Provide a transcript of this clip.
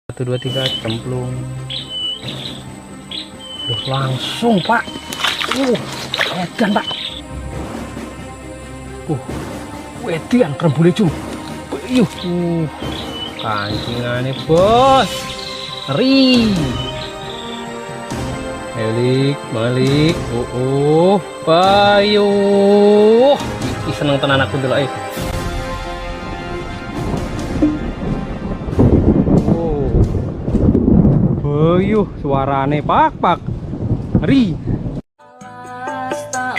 1, 2, 3 cemplung. Duh, langsung pak. Edan pak. Edan kerembule cum. Yuh, kancingane bos. Ngeri. Balik. Bayu. Ih, seneng tenan aku dulu Bayu, suarane pak. Ngeri. Tak